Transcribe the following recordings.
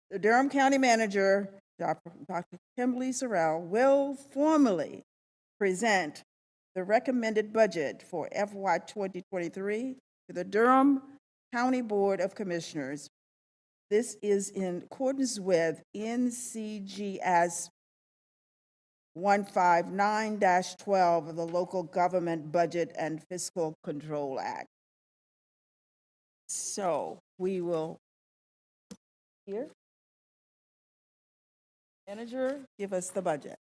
the Durham County Manager Dr. Kimberly J will formally present the recommended budget for FY 2023 to the Durham County Board of Commissioners. This is in accordance with NCGS 159-12 of the Local Government Budget and Fiscal Control Act. So we will hear Manager give us the budget.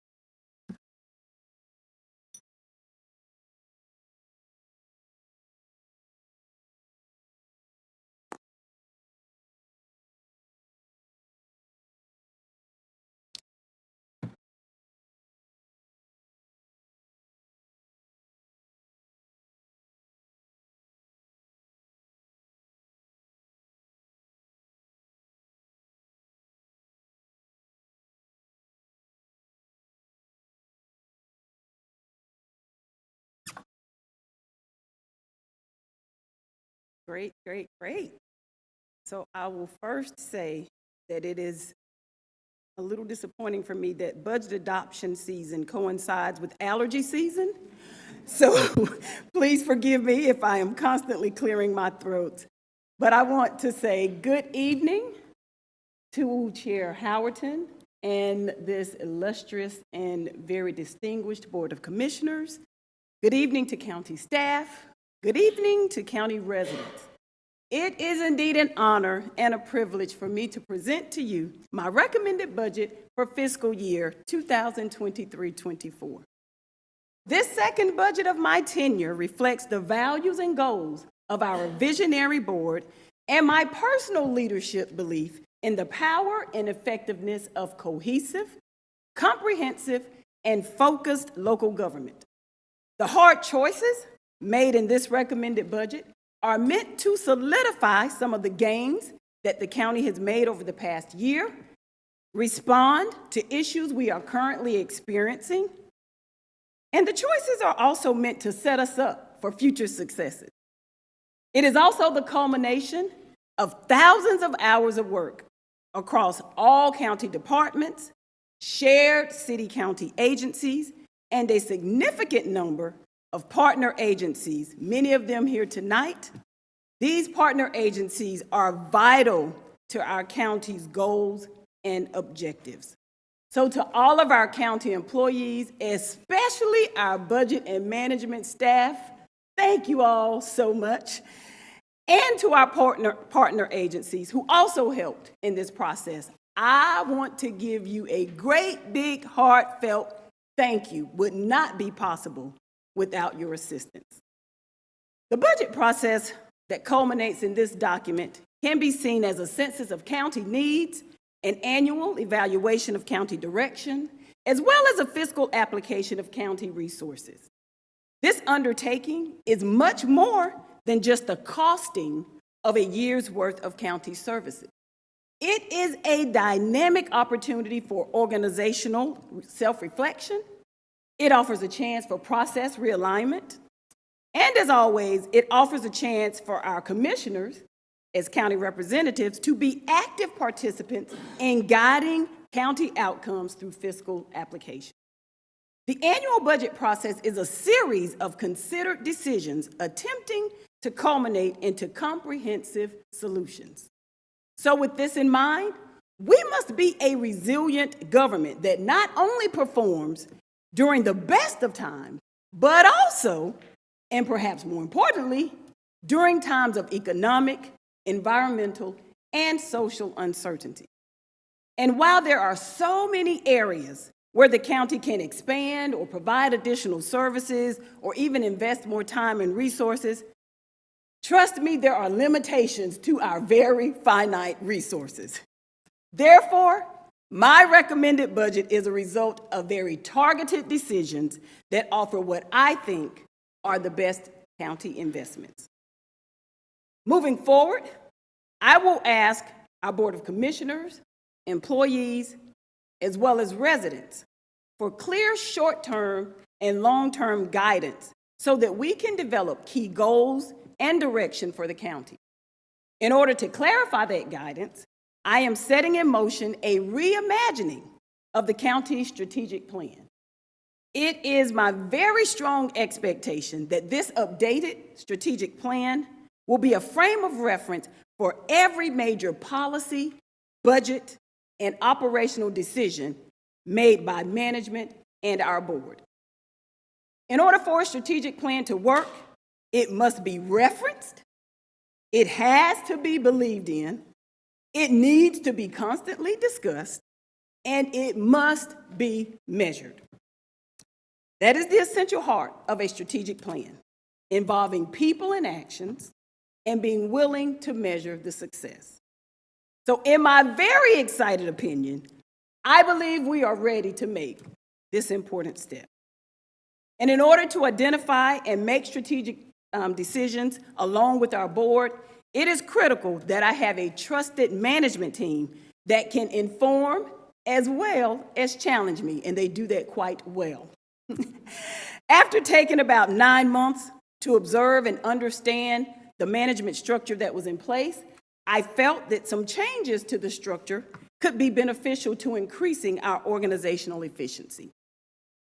Great, great, great. So I will first say that it is a little disappointing for me that budget adoption season coincides with allergy season. So please forgive me if I am constantly clearing my throat. But I want to say good evening to Chair Howerton and this illustrious and very distinguished Board of Commissioners. Good evening to county staff. Good evening to county residents. It is indeed an honor and a privilege for me to present to you my recommended budget for fiscal year 2023-24. This second budget of my tenure reflects the values and goals of our visionary board and my personal leadership belief in the power and effectiveness of cohesive, comprehensive, and focused local government. The hard choices made in this recommended budget are meant to solidify some of the gains that the county has made over the past year, respond to issues we are currently experiencing, and the choices are also meant to set us up for future successes. It is also the culmination of thousands of hours of work across all county departments, shared city-county agencies, and a significant number of partner agencies, many of them here tonight. These partner agencies are vital to our county's goals and objectives. So to all of our county employees, especially our budget and management staff, thank you all so much. And to our partner agencies who also helped in this process, I want to give you a great big heartfelt thank you. Would not be possible without your assistance. The budget process that culminates in this document can be seen as a census of county needs, an annual evaluation of county direction, as well as a fiscal application of county resources. This undertaking is much more than just the costing of a year's worth of county services. It is a dynamic opportunity for organizational self-reflection. It offers a chance for process realignment. And as always, it offers a chance for our commissioners as county representatives to be active participants in guiding county outcomes through fiscal application. The annual budget process is a series of considered decisions attempting to culminate into comprehensive solutions. So with this in mind, we must be a resilient government that not only performs during the best of times, but also, and perhaps more importantly, during times of economic, environmental, and social uncertainty. And while there are so many areas where the county can expand or provide additional services or even invest more time and resources, trust me, there are limitations to our very finite resources. Therefore, my recommended budget is a result of very targeted decisions that offer what I think are the best county investments. Moving forward, I will ask our Board of Commissioners, employees, as well as residents for clear short-term and long-term guidance so that we can develop key goals and direction for the county. In order to clarify that guidance, I am setting in motion a reimagining of the county's strategic plan. It is my very strong expectation that this updated strategic plan will be a frame of reference for every major policy, budget, and operational decision made by management and our board. In order for a strategic plan to work, it must be referenced, it has to be believed in, it needs to be constantly discussed, and it must be measured. That is the essential heart of a strategic plan, involving people and actions and being willing to measure the success. So in my very excited opinion, I believe we are ready to make this important step. And in order to identify and make strategic decisions along with our board, it is critical that I have a trusted management team that can inform as well as challenge me, and they do that quite well. After taking about 9 months to observe and understand the management structure that was in place, I felt that some changes to the structure could be beneficial to increasing our organizational efficiency.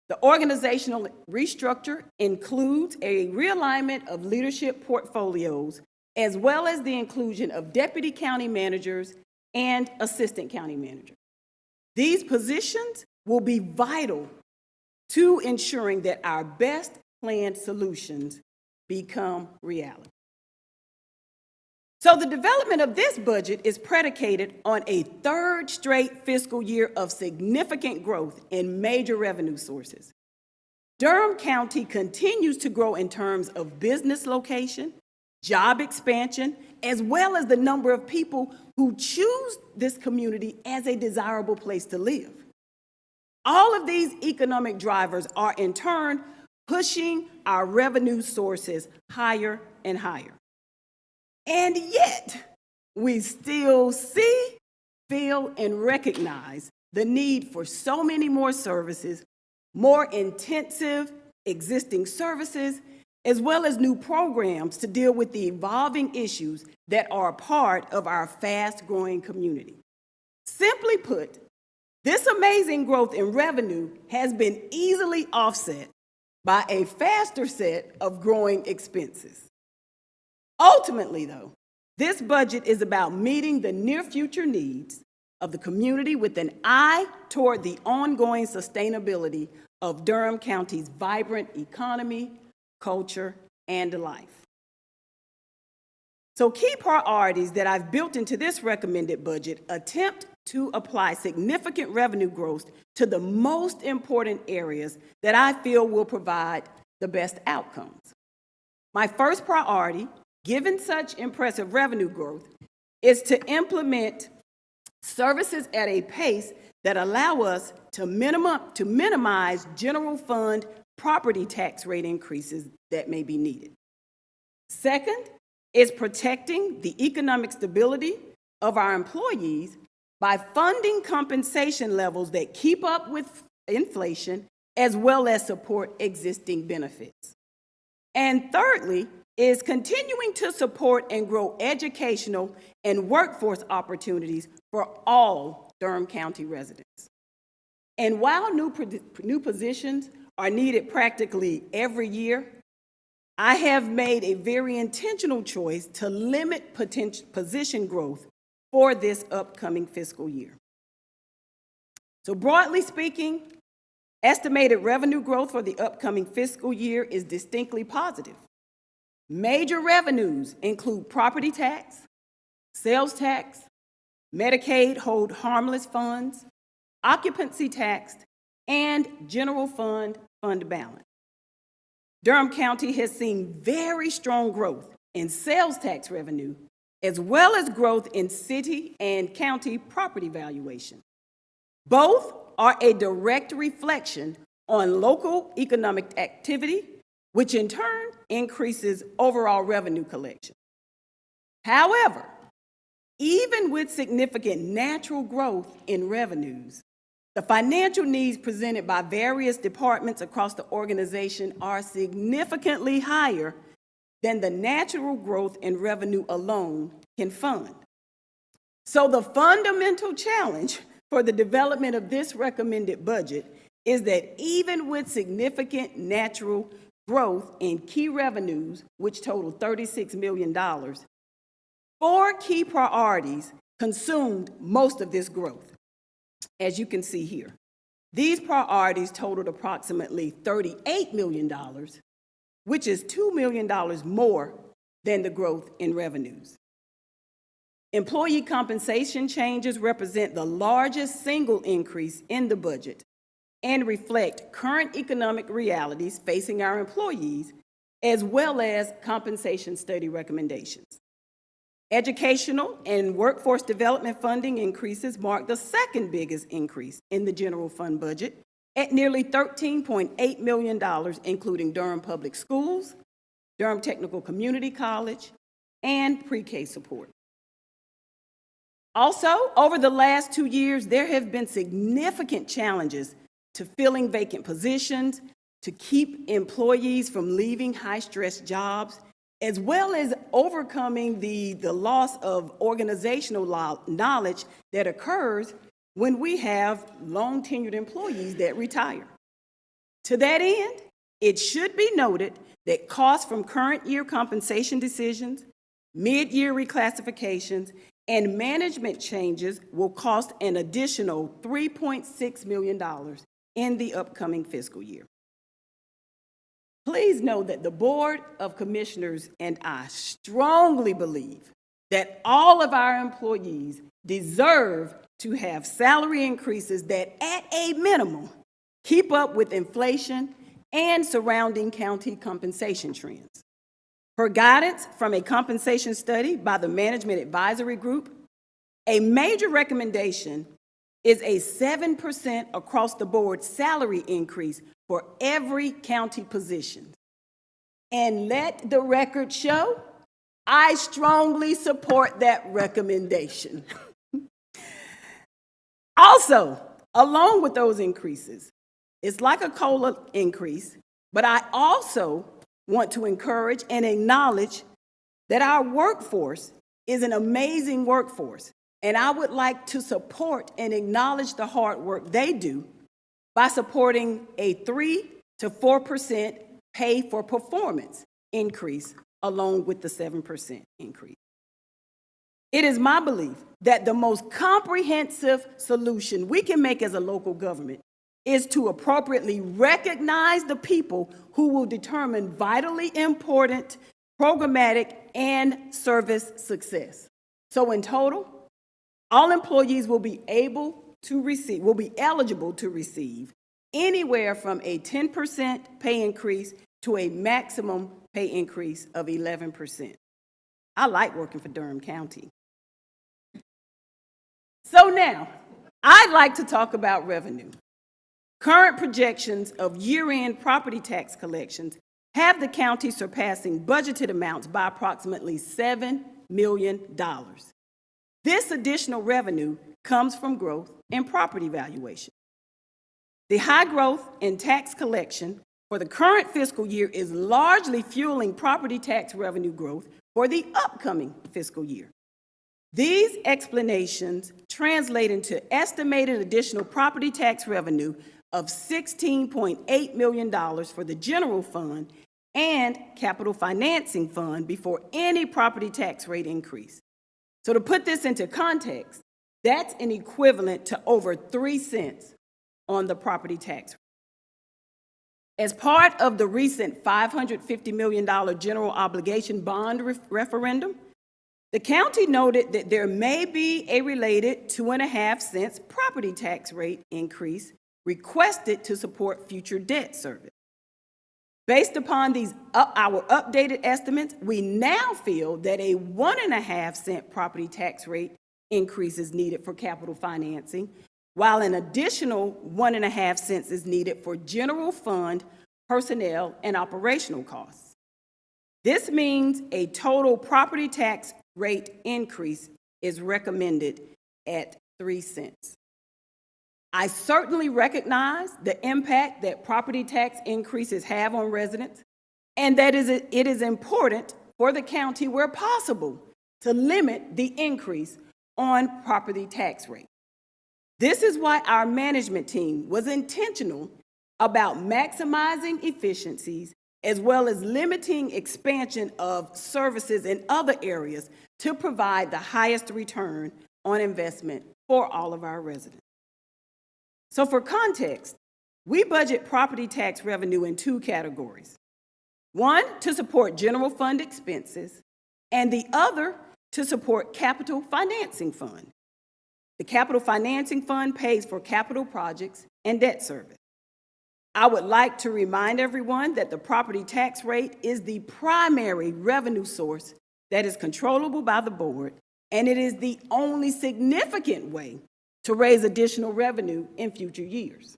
The organizational restructure includes a realignment of leadership portfolios, as well as the inclusion of deputy county managers and assistant county managers. These positions will be vital to ensuring that our best planned solutions become reality. So the development of this budget is predicated on a third straight fiscal year of significant growth in major revenue sources. Durham County continues to grow in terms of business location, job expansion, as well as the number of people who choose this community as a desirable place to live. All of these economic drivers are in turn pushing our revenue sources higher and higher. And yet, we still see, feel, and recognize the need for so many more services, more intensive existing services, as well as new programs to deal with the evolving issues that are a part of our fast-growing community. Simply put, this amazing growth in revenue has been easily offset by a faster set of growing expenses. Ultimately, though, this budget is about meeting the near-future needs of the community with an eye toward the ongoing sustainability of Durham County's vibrant economy, culture, and life. So key priorities that I've built into this recommended budget attempt to apply significant revenue growth to the most important areas that I feel will provide the best outcomes. My first priority, given such impressive revenue growth, is to implement services at a pace that allow us to minimize general fund property tax rate increases that may be needed. Second is protecting the economic stability of our employees by funding compensation levels that keep up with inflation, as well as support existing benefits. And thirdly is continuing to support and grow educational and workforce opportunities for all Durham County residents. And while new positions are needed practically every year, I have made a very intentional choice to limit position growth for this upcoming fiscal year. So broadly speaking, estimated revenue growth for the upcoming fiscal year is distinctly positive. Major revenues include property tax, sales tax, Medicaid hold harmless funds, occupancy tax, and general fund balance. Durham County has seen very strong growth in sales tax revenue, as well as growth in city and county property valuation. Both are a direct reflection on local economic activity, which in turn increases overall revenue collection. However, even with significant natural growth in revenues, the financial needs presented by various departments across the organization are significantly higher than the natural growth in revenue alone can fund. So the fundamental challenge for the development of this recommended budget is that even with significant natural growth in key revenues, which total $36 million, 4 key priorities consumed most of this growth, as you can see here. These priorities totaled approximately $38 million, which is $2 million more than the growth in revenues. Employee compensation changes represent the largest single increase in the budget and reflect current economic realities facing our employees, as well as compensation study recommendations. Educational and workforce development funding increases mark the second biggest increase in the general fund budget at nearly $13.8 million, including Durham Public Schools, Durham Technical Community College, and pre-K support. Also, over the last 2 years, there have been significant challenges to filling vacant positions, to keep employees from leaving high-stress jobs, as well as overcoming the loss of organizational knowledge that occurs when we have long-tenured employees that retire. To that end, it should be noted that costs from current year compensation decisions, mid-year reclassifications, and management changes will cost an additional $3.6 million in the upcoming fiscal year. Please know that the Board of Commissioners and I strongly believe that all of our employees deserve to have salary increases that, at a minimum, keep up with inflation and surrounding county compensation trends. Per guidance from a compensation study by the Management Advisory Group, a major recommendation is a 7% across-the-board salary increase for every county position. And let the record show, I strongly support that recommendation. Also, along with those increases, it's like a COLA increase, but I also want to encourage and acknowledge that our workforce is an amazing workforce, and I would like to support and acknowledge the hard work they do by supporting a 3 to 4% pay for performance increase along with the 7% increase. It is my belief that the most comprehensive solution we can make as a local government is to appropriately recognize the people who will determine vitally important programmatic and service success. So in total, all employees will be eligible to receive anywhere from a 10% pay increase to a maximum pay increase of 11%. I like working for Durham County. So now, I'd like to talk about revenue. Current projections of year-end property tax collections have the county surpassing budgeted amounts by approximately $7 million. This additional revenue comes from growth in property valuation. The high growth in tax collection for the current fiscal year is largely fueling property tax revenue growth for the upcoming fiscal year. These explanations translate into estimated additional property tax revenue of $16.8 million for the general fund and capital financing fund before any property tax rate increase. So to put this into context, that's an equivalent to over 3 cents on the property tax rate. As part of the recent $550 million general obligation bond referendum, the county noted that there may be a related 2.5 cents property tax rate increase requested to support future debt service. Based upon our updated estimates, we now feel that a 1.5 cent property tax rate increase is needed for capital financing, while an additional 1.5 cents is needed for general fund, personnel, and operational costs. This means a total property tax rate increase is recommended at 3 cents. I certainly recognize the impact that property tax increases have on residents, and that it is important for the county, where possible, to limit the increase on property tax rate. This is why our management team was intentional about maximizing efficiencies as well as limiting expansion of services in other areas to provide the highest return on investment for all of our residents. So for context, we budget property tax revenue in two categories. One, to support general fund expenses, and the other to support capital financing fund. The capital financing fund pays for capital projects and debt service. I would like to remind everyone that the property tax rate is the primary revenue source that is controllable by the board, and it is the only significant way to raise additional revenue in future years.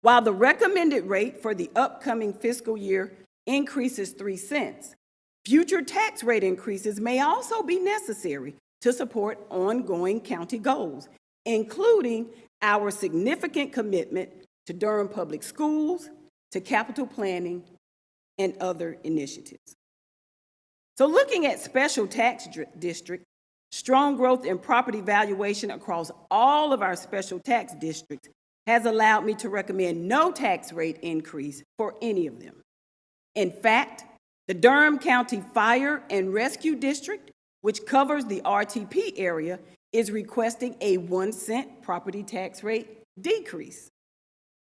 While the recommended rate for the upcoming fiscal year increases 3 cents, future tax rate increases may also be necessary to support ongoing county goals, including our significant commitment to Durham Public Schools, to capital planning, and other initiatives. So looking at special tax districts, strong growth in property valuation across all of our special tax districts has allowed me to recommend no tax rate increase for any of them. In fact, the Durham County Fire and Rescue District, which covers the RTP area, is requesting a 1 cent property tax rate decrease.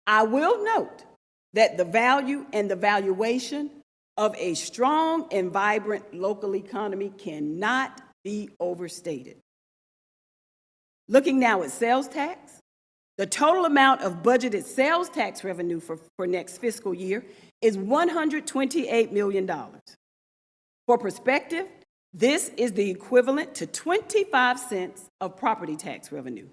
I will note that the value and the valuation of a strong and vibrant local economy cannot be overstated. Looking now at sales tax, the total amount of budgeted sales tax revenue for next fiscal year is $128 million. For perspective, this is the equivalent to 25 cents of property tax revenue.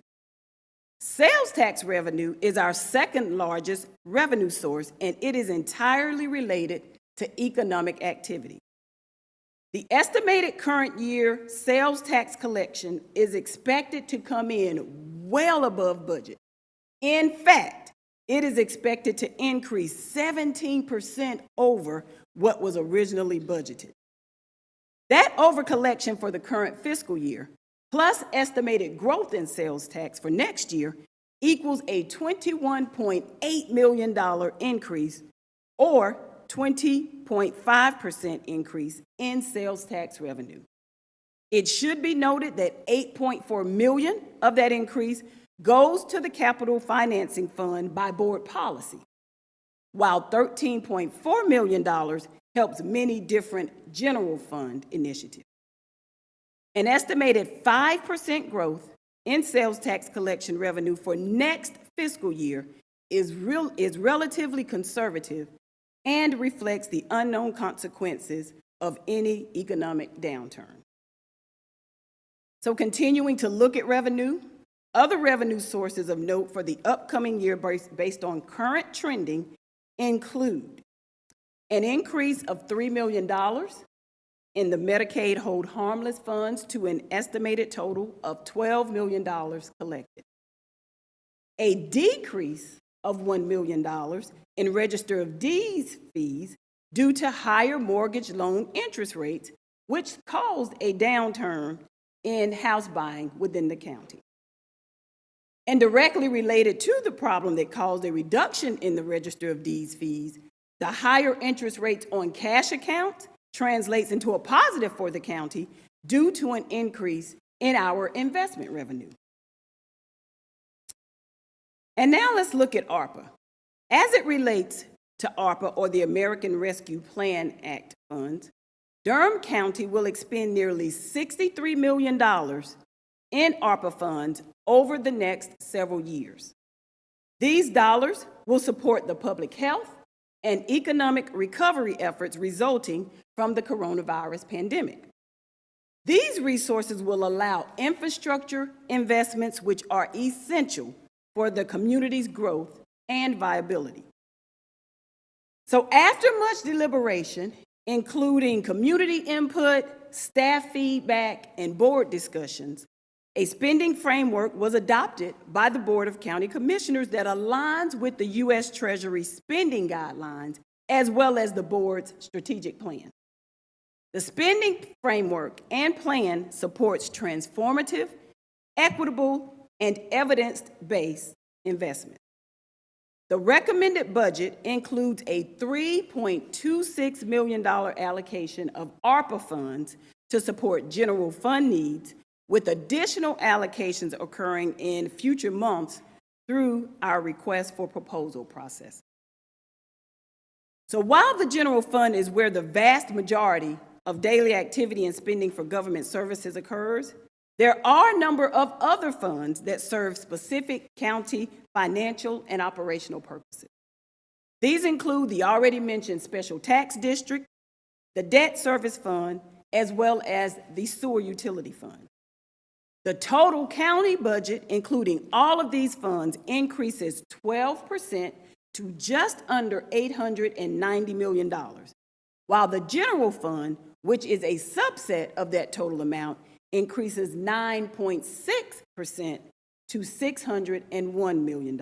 Sales tax revenue is our second largest revenue source, and it is entirely related to economic activity. The estimated current year sales tax collection is expected to come in well above budget. In fact, it is expected to increase 17% over what was originally budgeted. That overcollection for the current fiscal year, plus estimated growth in sales tax for next year, equals a $21.8 million increase, or 20.5% increase in sales tax revenue. It should be noted that $8.4 million of that increase goes to the capital financing fund by board policy, while $13.4 million helps many different general fund initiatives. An estimated 5% growth in sales tax collection revenue for next fiscal year is relatively conservative and reflects the unknown consequences of any economic downturn. So continuing to look at revenue, other revenue sources of note for the upcoming year based on current trending include an increase of $3 million in the Medicaid hold harmless funds to an estimated total of $12 million collected, a decrease of $1 million in Register of Deeds fees due to higher mortgage loan interest rates, which caused a downturn in house buying within the county. And directly related to the problem that caused a reduction in the Register of Deeds fees, the higher interest rates on cash accounts translates into a positive for the county due to an increase in our investment revenue. And now let's look at ARPA. As it relates to ARPA, or the American Rescue Plan Act funds, Durham County will expend nearly $63 million in ARPA funds over the next several years. These dollars will support the public health and economic recovery efforts resulting from the coronavirus pandemic. These resources will allow infrastructure investments which are essential for the community's growth and viability. So after much deliberation, including community input, staff feedback, and board discussions, a spending framework was adopted by the Board of County Commissioners that aligns with the U.S. Treasury spending guidelines as well as the board's strategic plan. The spending framework and plan supports transformative equitable, and evidence-based investment. The recommended budget includes a $3.26 million allocation of ARPA funds to support general fund needs, with additional allocations occurring in future months through our request for proposal process. So while the general fund is where the vast majority of daily activity and spending for government services occurs, there are a number of other funds that serve specific county financial and operational purposes. These include the already mentioned Special Tax District, the Debt Service Fund, as well as the Sewer Utility Fund. The total county budget, including all of these funds, increases 12% to just under $890 million, while the general fund, which is a subset of that total amount, increases 9.6% to $601 million.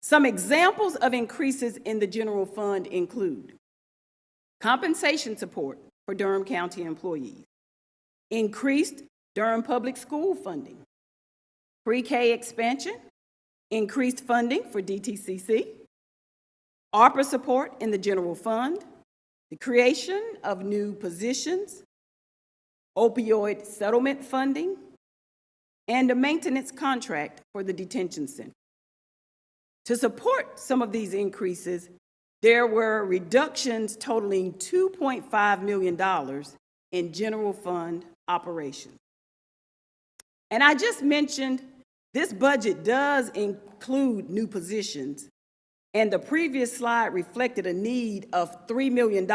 Some examples of increases in the general fund include compensation support for Durham County employees, increased Durham Public School funding, pre-K expansion, increased funding for DTCC, ARPA support in the general fund, the creation of new positions, opioid settlement funding, and a maintenance contract for the detention center. To support some of these increases, there were reductions totaling $2.5 million in general fund operations. And I just mentioned this budget does include new positions, and the previous slide reflected a need of $3 million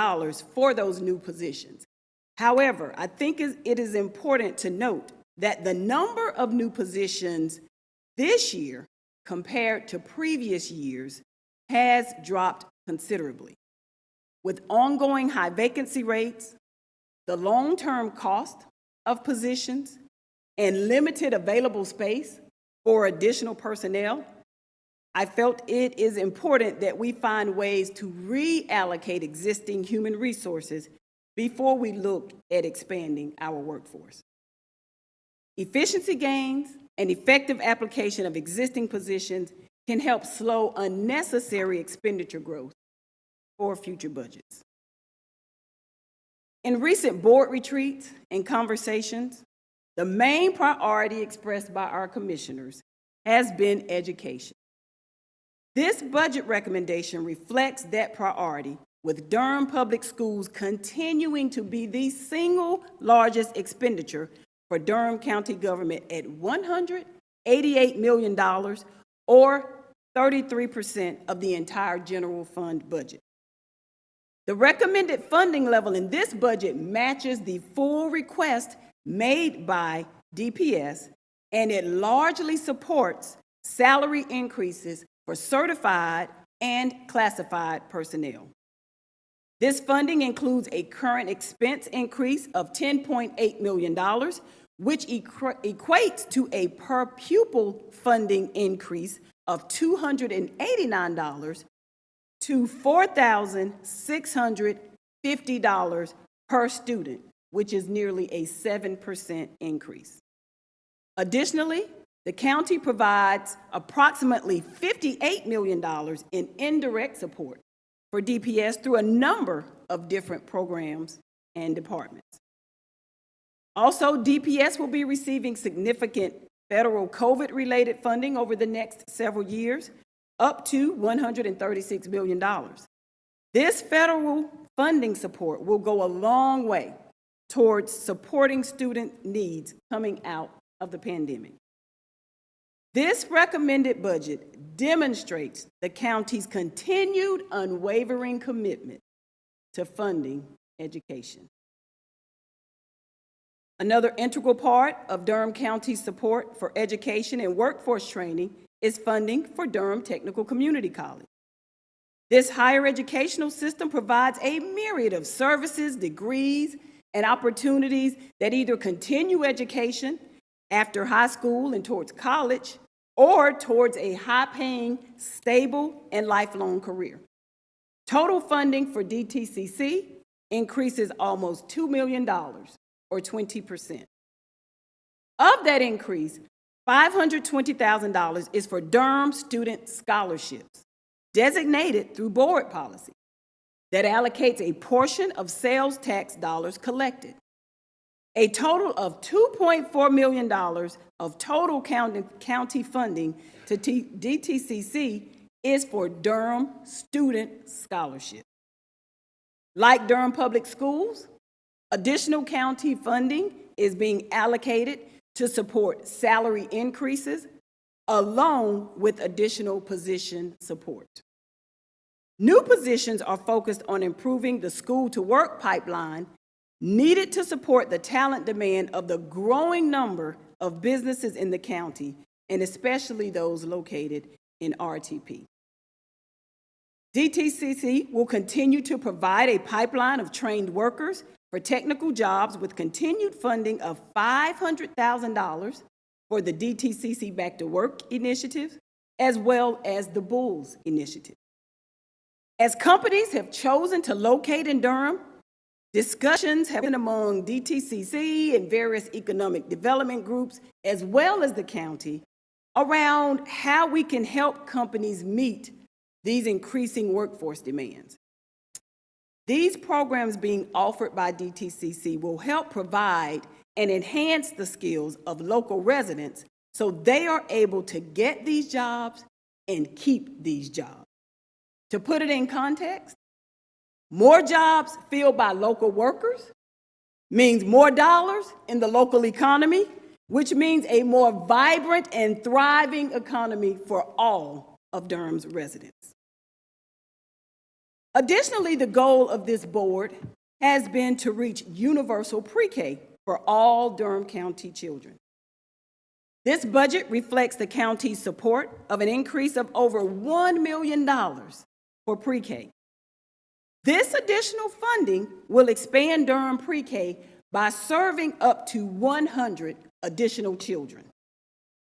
for those new positions. However, I think it is important to note that the number of new positions this year compared to previous years has dropped considerably. With ongoing high vacancy rates, the long-term cost of positions, and limited available space for additional personnel, I felt it is important that we find ways to reallocate existing human resources before we look at expanding our workforce. Efficiency gains and effective application of existing positions can help slow unnecessary expenditure growth for future budgets. In recent board retreats and conversations, the main priority expressed by our commissioners has been education. This budget recommendation reflects that priority, with Durham Public Schools continuing to be the single largest expenditure for Durham County government at $188 million, or 33% of the entire general fund budget. The recommended funding level in this budget matches the full request made by DPS, and it largely supports salary increases for certified and classified personnel. This funding includes a current expense increase of $10.8 million, which equates to a per pupil funding increase of $289 to $4,650 per student, which is nearly a 7% increase. Additionally, the county provides approximately $58 million in indirect support for DPS through a number of different programs and departments. Also, DPS will be receiving significant federal COVID-related funding over the next several years, up to $136 million. This federal funding support will go a long way towards supporting student needs coming out of the pandemic. This recommended budget demonstrates the county's continued unwavering commitment to funding education. Another integral part of Durham County's support for education and workforce training is funding for Durham Technical Community College. This higher educational system provides a myriad of services, degrees, and opportunities that either continue education after high school and towards college, or towards a high-paying, stable, and lifelong career. Total funding for DTCC increases almost $2 million, or 20%. Of that increase, $520,000 is for Durham student scholarships, designated through board policy, that allocates a portion of sales tax dollars collected. A total of $2.4 million of total county funding to DTCC is for Durham student scholarships. Like Durham Public Schools, additional county funding is being allocated to support salary increases, along with additional position support. New positions are focused on improving the school-to-work pipeline needed to support the talent demand of the growing number of businesses in the county, and especially those located in RTP. DTCC will continue to provide a pipeline of trained workers for technical jobs with continued funding of $500,000 for the DTCC Back to Work initiative, as well as the Bulls initiative. As companies have chosen to locate in Durham, discussions have been among DTCC and various economic development groups, as well as the county, around how we can help companies meet these increasing workforce demands. These programs being offered by DTCC will help provide and enhance the skills of local residents so they are able to get these jobs and keep these jobs. To put it in context, more jobs filled by local workers means more dollars in the local economy, which means a more vibrant and thriving economy for all of Durham's residents. Additionally, the goal of this board has been to reach universal pre-K for all Durham County children. This budget reflects the county's support of an increase of over $1 million for pre-K. This additional funding will expand Durham pre-K by serving up to 100 additional children.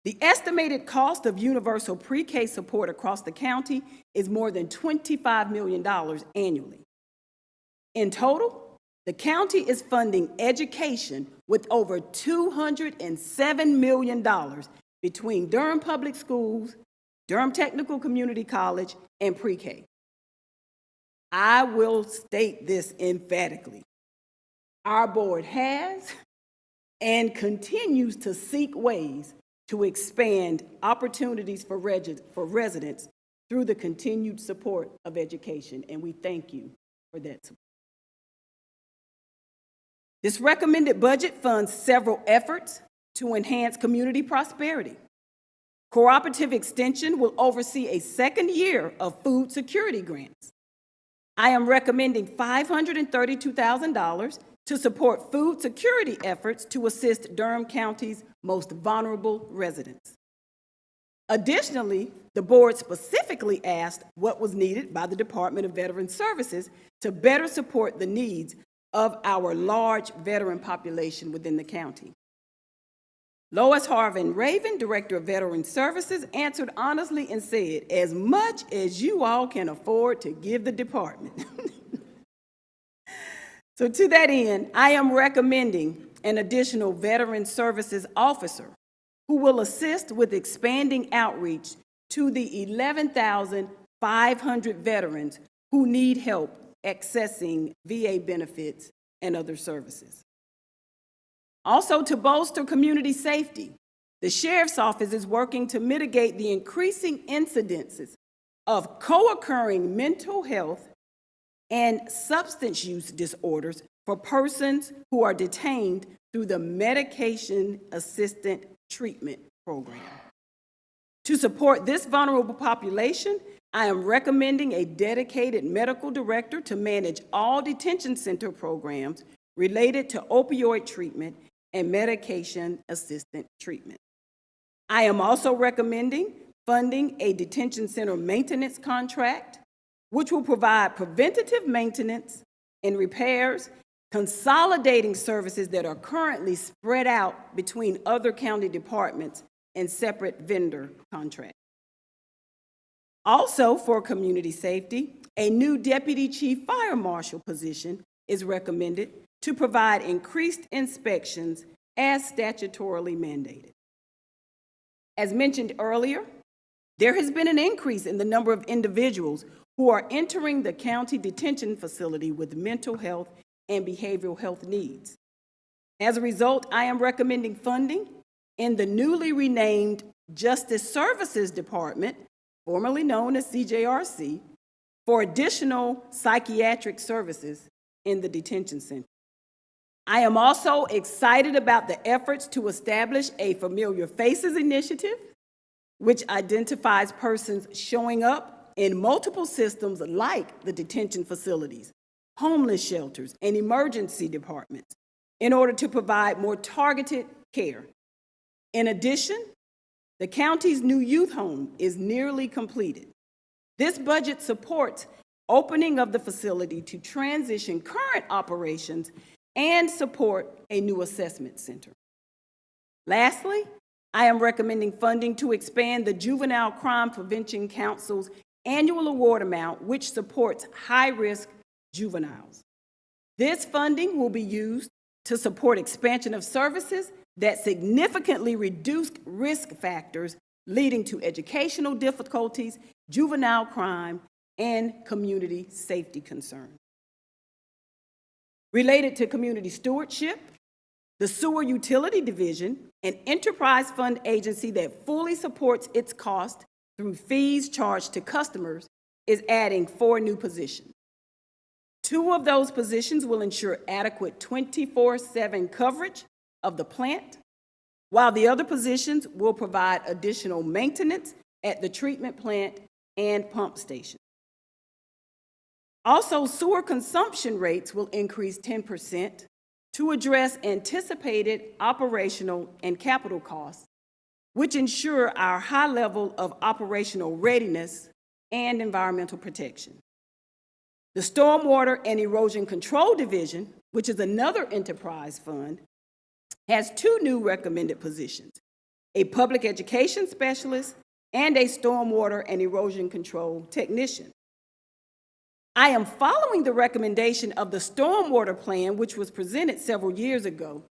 The estimated cost of universal pre-K support across the county is more than $25 million annually. In total, the county is funding education with over $207 million between Durham Public Schools, Durham Technical Community College, and pre-K. I will state this emphatically. Our board has and continues to seek ways to expand opportunities for residents through the continued support of education, and we thank you for that support. This recommended budget funds several efforts to enhance community prosperity. Cooperative Extension will oversee a second year of food security grants. I am recommending $532,000 to support food security efforts to assist Durham County's most vulnerable residents. Additionally, the board specifically asked what was needed by the Department of Veteran Services to better support the needs of our large veteran population within the county. Lois Harvin Raven, Director of Veteran Services, answered honestly and said, as much as you all can afford to give the department. So to that end, I am recommending an additional Veteran Services officer who will assist with expanding outreach to the 11,500 veterans who need help accessing VA benefits and other services. Also, to bolster community safety, the Sheriff's Office is working to mitigate the increasing incidences of co-occurring mental health and substance use disorders for persons who are detained through the Medication Assisted Treatment Program. To support this vulnerable population, I am recommending a dedicated medical director to manage all detention center programs related to opioid treatment and medication-assisted treatment. I am also recommending funding a detention center maintenance contract, which will provide preventative maintenance and repairs, consolidating services that are currently spread out between other county departments and separate vendor contracts. Also, for community safety, a new Deputy Chief Fire Marshal position is recommended to provide increased inspections as statutorily mandated. As mentioned earlier, there has been an increase in the number of individuals who are entering the county detention facility with mental health and behavioral health needs. As a result, I am recommending funding in the newly renamed Justice Services Department, formerly known as CJRC, for additional psychiatric services in the detention center. I am also excited about the efforts to establish a Familiar Faces initiative, which identifies persons showing up in multiple systems like the detention facilities, homeless shelters, and emergency departments in order to provide more targeted care. In addition, the county's new youth home is nearly completed. This budget supports opening of the facility to transition current operations and support a new assessment center. Lastly, I am recommending funding to expand the Juvenile Crime Prevention Council's annual award amount, which supports high-risk juveniles. This funding will be used to support expansion of services that significantly reduce risk factors leading to educational difficulties, juvenile crime, and community safety concerns. Related to community stewardship, the Sewer Utility Division, an enterprise fund agency that fully supports its cost through fees charged to customers, is adding 4 new positions. 2 of those positions will ensure adequate 24/7 coverage of the plant, while the other positions will provide additional maintenance at the treatment plant and pump station. Also, sewer consumption rates will increase 10% to address anticipated operational and capital costs, which ensure our high level of operational readiness and environmental protection. The Stormwater and Erosion Control Division, which is another enterprise fund, has 2 new recommended positions: a public education specialist and a stormwater and erosion control technician. I am following the recommendation of the stormwater plan, which was presented several years ago,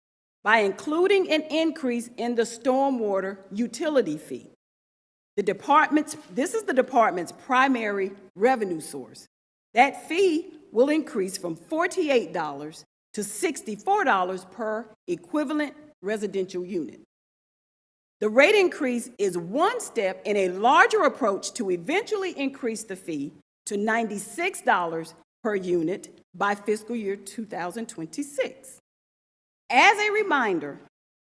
by including an increase in the stormwater utility fee. This is the department's primary revenue source. That fee will increase from $48 to $64 per equivalent residential unit. The rate increase is one step in a larger approach to eventually increase the fee to $96 per unit by fiscal year 2026. As a reminder,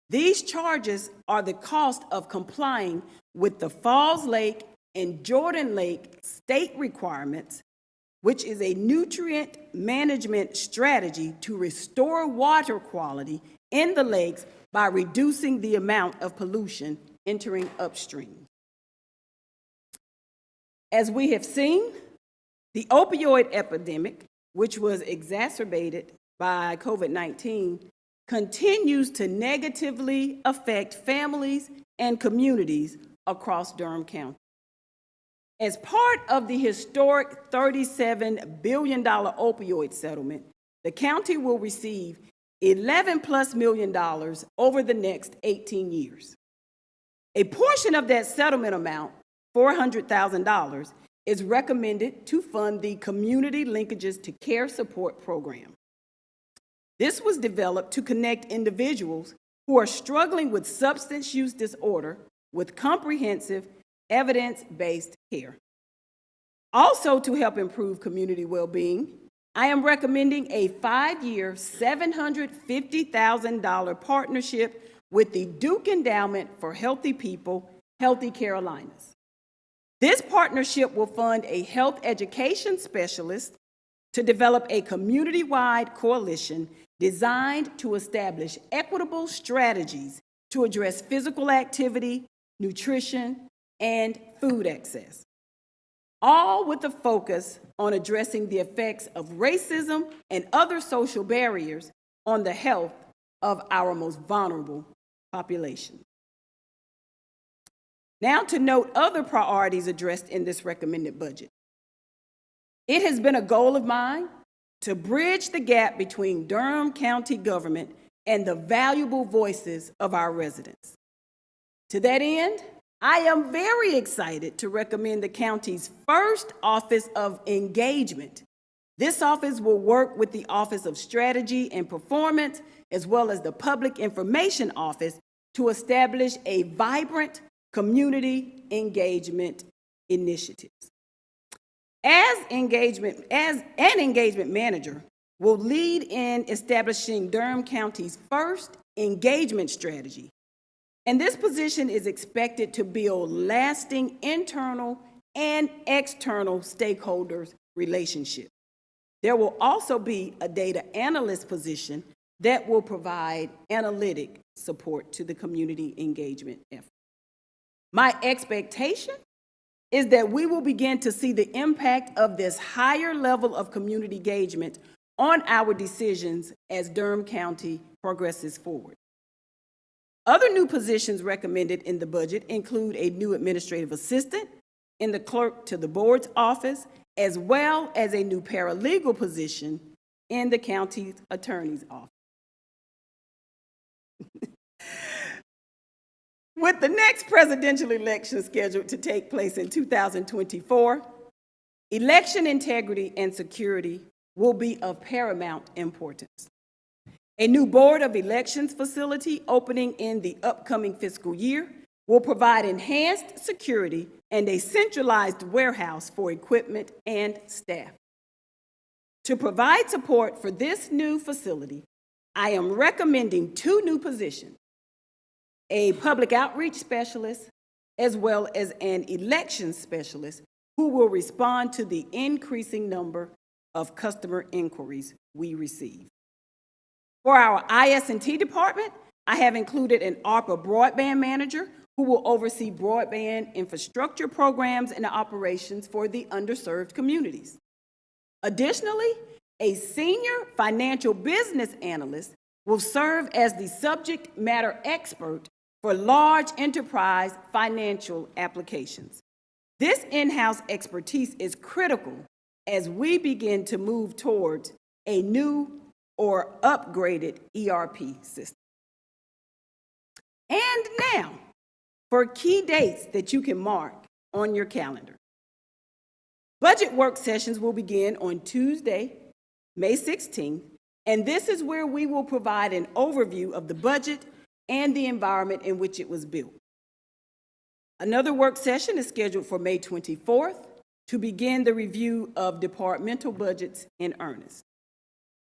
these charges are the cost of complying with the Falls Lake and Jordan Lake state requirements, which is a nutrient management strategy to restore water quality in the lakes by reducing the amount of pollution entering upstream. As we have seen, the opioid epidemic, which was exacerbated by COVID-19, continues to negatively affect families and communities across Durham County. As part of the historic $37 billion opioid settlement, the county will receive $11+ million over the next 18 years. A portion of that settlement amount, $400,000, is recommended to fund the Community Linkages to Care Support Program. This was developed to connect individuals who are struggling with substance use disorder with comprehensive, evidence-based care. Also, to help improve community well-being, I am recommending a 5-year, $750,000 partnership with the Duke Endowment for Healthy People, Healthy Carolinas. This partnership will fund a health education specialist to develop a community-wide coalition designed to establish equitable strategies to address physical activity, nutrition, and food access, all with a focus on addressing the effects of racism and other social barriers on the health of our most vulnerable population. Now to note other priorities addressed in this recommended budget. It has been a goal of mine to bridge the gap between Durham County government and the valuable voices of our residents. To that end, I am very excited to recommend the county's first Office of Engagement. This office will work with the Office of Strategy and Performance, as well as the Public Information Office, to establish a vibrant community engagement initiatives. As an engagement manager, will lead in establishing Durham County's first engagement strategy. And this position is expected to build lasting internal and external stakeholders' relationships. There will also be a data analyst position that will provide analytic support to the community engagement effort. My expectation is that we will begin to see the impact of this higher level of community engagement on our decisions as Durham County progresses forward. Other new positions recommended in the budget include a new administrative assistant in the clerk to the board's office, as well as a new paralegal position in the county attorney's office. With the next presidential election scheduled to take place in 2024, election integrity and security will be of paramount importance. A new Board of Elections facility opening in the upcoming fiscal year will provide enhanced security and a centralized warehouse for equipment and staff. To provide support for this new facility, I am recommending 2 new positions: a public outreach specialist, as well as an elections specialist who will respond to the increasing number of customer inquiries we receive. For our IS&T department, I have included an ARPA broadband manager who will oversee broadband infrastructure programs and operations for the underserved communities. Additionally, a senior financial business analyst will serve as the subject matter expert for large enterprise financial applications. This in-house expertise is critical as we begin to move towards a new or upgraded ERP system. And now, for key dates that you can mark on your calendar. Budget work sessions will begin on Tuesday, May 16th, and this is where we will provide an overview of the budget and the environment in which it was built. Another work session is scheduled for May 24th to begin the review of departmental budgets in earnest.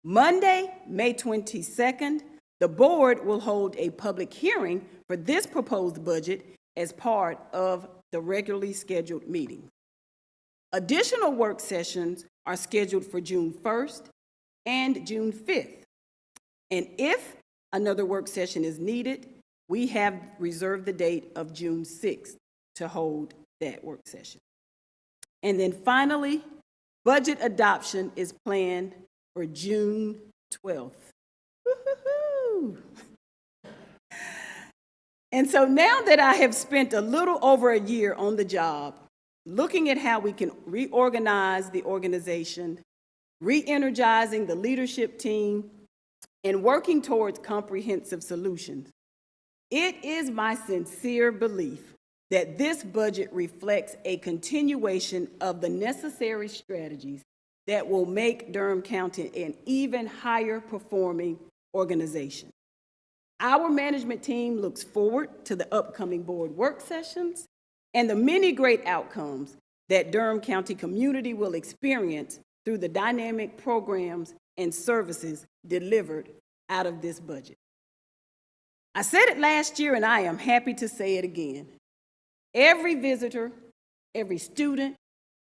Monday, May 22nd, the board will hold a public hearing for this proposed budget as part of the regularly scheduled meeting. Additional work sessions are scheduled for June 1st and June 5th. And if another work session is needed, we have reserved the date of June 6th to hold that work session. And then finally, budget adoption is planned for June 12th. Woo-hoo-hoo. And so now that I have spent a little over a year on the job, looking at how we can reorganize the organization, re-energizing the leadership team, and working towards comprehensive solutions, it is my sincere belief that this budget reflects a continuation of the necessary strategies that will make Durham County an even higher performing organization. Our management team looks forward to the upcoming board work sessions and the many great outcomes that Durham County community will experience through the dynamic programs and services delivered out of this budget. I said it last year, and I am happy to say it again. Every visitor, every student,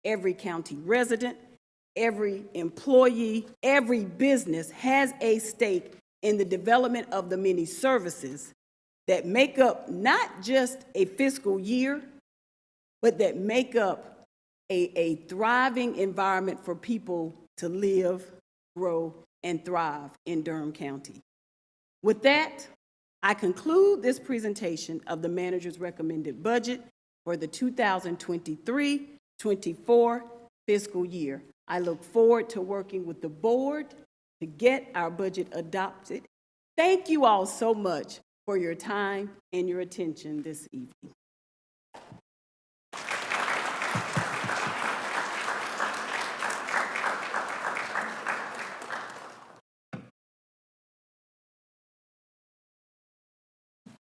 every county resident, every employee, every business has a stake in the development of the many services that make up not just a fiscal year, but that make up a thriving environment for people to live, grow, and thrive in Durham County. With that, I conclude this presentation of the manager's recommended budget for the 2023-24 fiscal year. I look forward to working with the board to get our budget adopted. Thank you all so much for your time and your attention this evening.